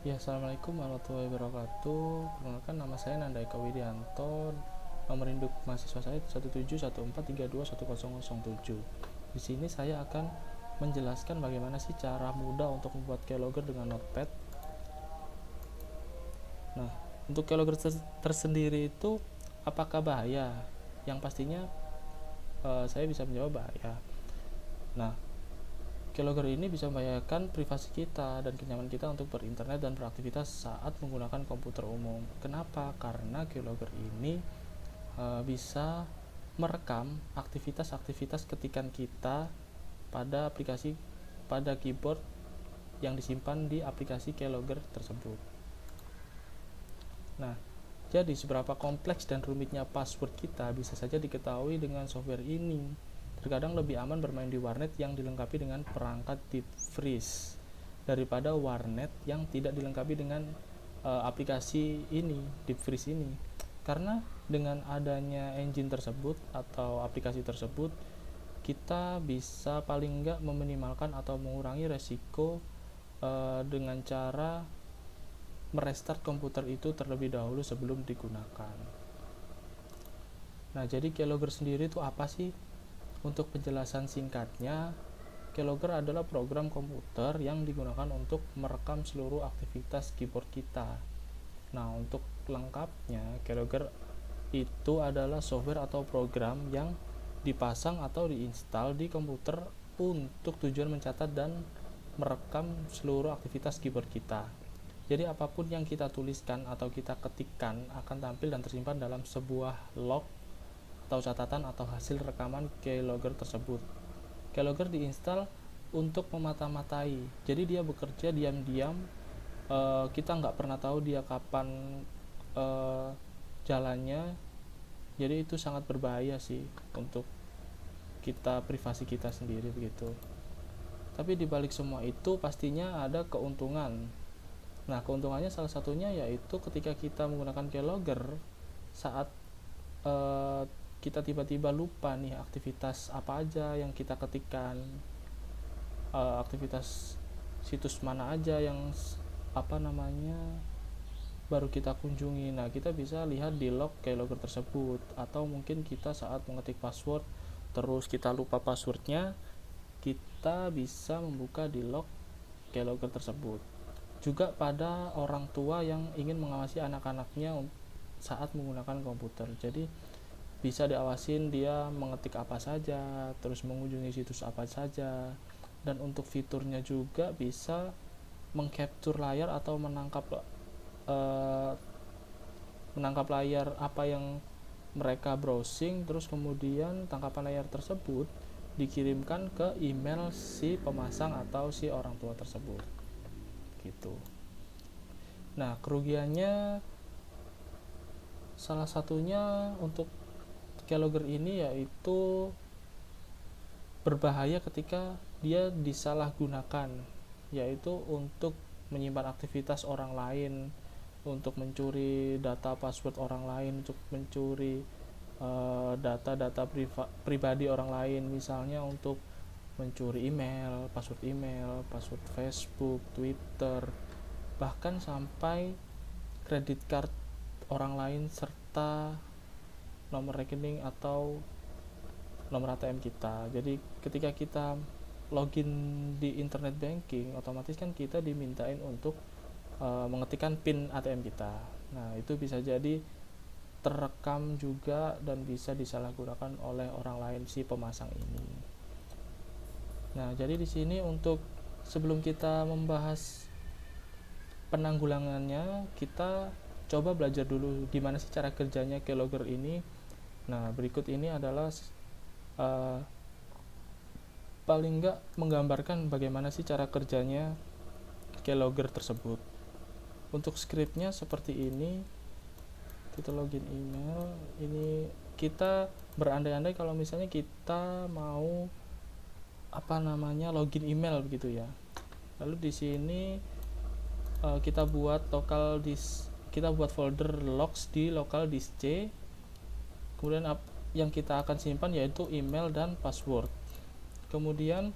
Ya, assalamualaikum warahmatullahi wabarakatuh. Perkenalkan, nama saya Nanda Eka Widianto. Nomor induk mahasiswa saya 1714321007. Di sini saya akan menjelaskan bagaimana sih cara mudah untuk membuat keylogger dengan Notepad. Nah, untuk keylogger tersendiri itu apakah bahaya? Yang pastinya saya bisa menjawab bahaya. Nah, keylogger ini bisa membahayakan privasi kita dan kenyamanan kita untuk berinternet dan beraktivitas saat menggunakan komputer umum. Kenapa? Karena keylogger ini bisa merekam aktivitas-aktivitas ketikan kita pada keyboard yang disimpan di aplikasi keylogger tersebut. Nah, jadi seberapa kompleks dan rumitnya password kita bisa saja diketahui dengan software ini. Terkadang lebih aman bermain di warnet yang dilengkapi dengan perangkat deep freeze daripada warnet yang tidak dilengkapi dengan aplikasi ini, deep freeze ini. Karena dengan adanya engine tersebut atau aplikasi tersebut, kita bisa paling enggak meminimalkan atau mengurangi resiko dengan cara merestart komputer itu terlebih dahulu sebelum digunakan. Nah, jadi keylogger sendiri itu apa sih? Untuk penjelasan singkatnya, keylogger adalah program komputer yang digunakan untuk merekam seluruh aktivitas keyboard kita. Nah, untuk lengkapnya, keylogger itu adalah software atau program yang dipasang atau diinstal di komputer untuk tujuan mencatat dan merekam seluruh aktivitas keyboard kita. Jadi apapun yang kita tuliskan atau kita ketikkan akan tampil dan tersimpan dalam sebuah log atau catatan atau hasil rekaman keylogger tersebut. Keylogger diinstal untuk memata-matai, jadi dia bekerja diam-diam, kita nggak pernah tahu dia kapan jalannya. Jadi itu sangat berbahaya sih untuk kita, privasi kita sendiri begitu. Tapi dibalik semua itu pastinya ada keuntungan. Nah, keuntungannya salah satunya yaitu ketika kita menggunakan keylogger saat kita tiba-tiba lupa nih aktivitas apa aja yang kita ketikkan, aktivitas situs mana aja yang baru kita kunjungi. Nah, kita bisa lihat di log keylogger tersebut. Atau mungkin kita saat mengetik password terus kita lupa passwordnya, kita bisa membuka di log keylogger tersebut. Juga pada orang tua yang ingin mengawasi anak-anaknya saat menggunakan komputer, jadi bisa diawasin dia mengetik apa saja, terus mengunjungi situs apa saja. Dan untuk fiturnya juga bisa mengcapture layar atau menangkap layar apa yang mereka browsing, terus kemudian tangkapan layar tersebut dikirimkan ke email si pemasang atau si orang tua tersebut gitu. Nah, kerugiannya salah satunya untuk keylogger ini yaitu berbahaya ketika dia disalahgunakan, yaitu untuk menyimpan aktivitas orang lain, untuk mencuri data password orang lain, untuk mencuri data-data pribadi orang lain, misalnya untuk mencuri email, password Facebook, Twitter, bahkan sampai kredit card orang lain serta nomor rekening atau nomor ATM kita. Jadi ketika kita login di internet banking, otomatis kan kita dimintain untuk mengetikkan PIN ATM kita. Nah, itu bisa jadi terekam juga dan bisa disalahgunakan oleh orang lain si pemasang ini. Nah, jadi di sini untuk sebelum kita membahas penanggulangannya, kita coba belajar dulu gimana sih cara kerjanya keylogger ini. Nah, berikut ini adalah paling nggak menggambarkan bagaimana sih cara kerjanya keylogger tersebut. Untuk scriptnya seperti ini, kita login email. Ini kita berandai-andai kalau misalnya kita mau login email begitu ya. Lalu di sini kita buat folder logs di local disk C. Kemudian yang kita akan simpan yaitu email dan password. Kemudian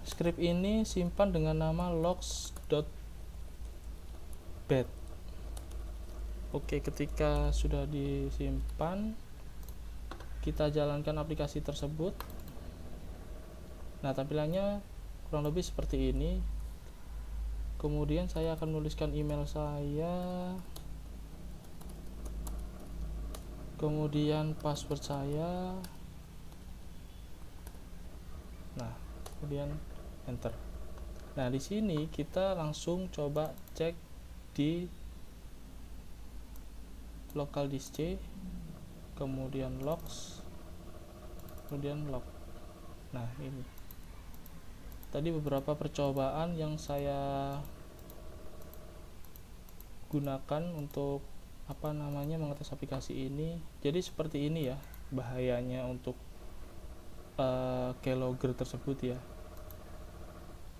script ini simpan dengan nama logs bad. Oke, ketika sudah disimpan, kita jalankan aplikasi tersebut. Nah, tampilannya kurang lebih seperti ini. Kemudian saya akan menuliskan email saya, kemudian password saya. Nah, kemudian enter. Nah, di sini kita langsung coba cek di local disk C, kemudian logs, kemudian log. Nah, ini tadi beberapa percobaan yang saya gunakan untuk mengetes aplikasi ini. Jadi seperti ini ya bahayanya untuk keylogger tersebut ya.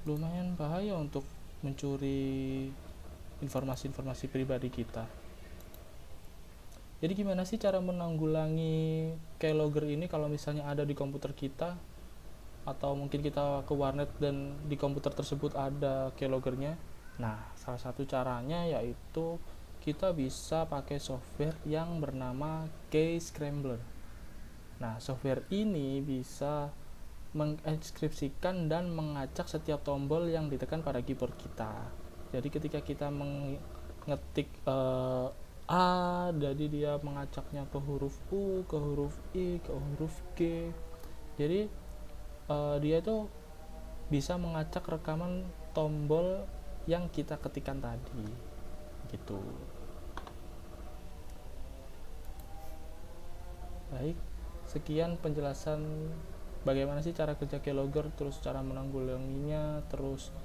Lumayan bahaya untuk mencuri informasi-informasi pribadi kita. Jadi gimana sih cara menanggulangi keylogger ini kalau misalnya ada di komputer kita, atau mungkin kita ke warnet dan di komputer tersebut ada keyloggernya? Nah, salah satu caranya yaitu kita bisa pakai software yang bernama Key Scrambler. Nah, software ini bisa menginskripsikan dan mengacak setiap tombol yang ditekan pada keyboard kita. Jadi ketika kita mengetik A, jadi dia mengacaknya ke huruf U, ke huruf I, ke huruf G. Jadi dia itu bisa mengacak rekaman tombol yang kita ketikkan tadi, gitu. Baik, sekian penjelasan bagaimana sih cara kerja keylogger, terus cara menanggulanginya, terus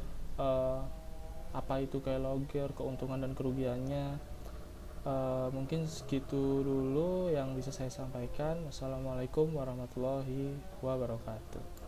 apa itu keylogger, keuntungan dan kerugiannya. Mungkin segitu dulu yang bisa saya sampaikan. Wassalamualaikum warahmatullahi wabarakatuh.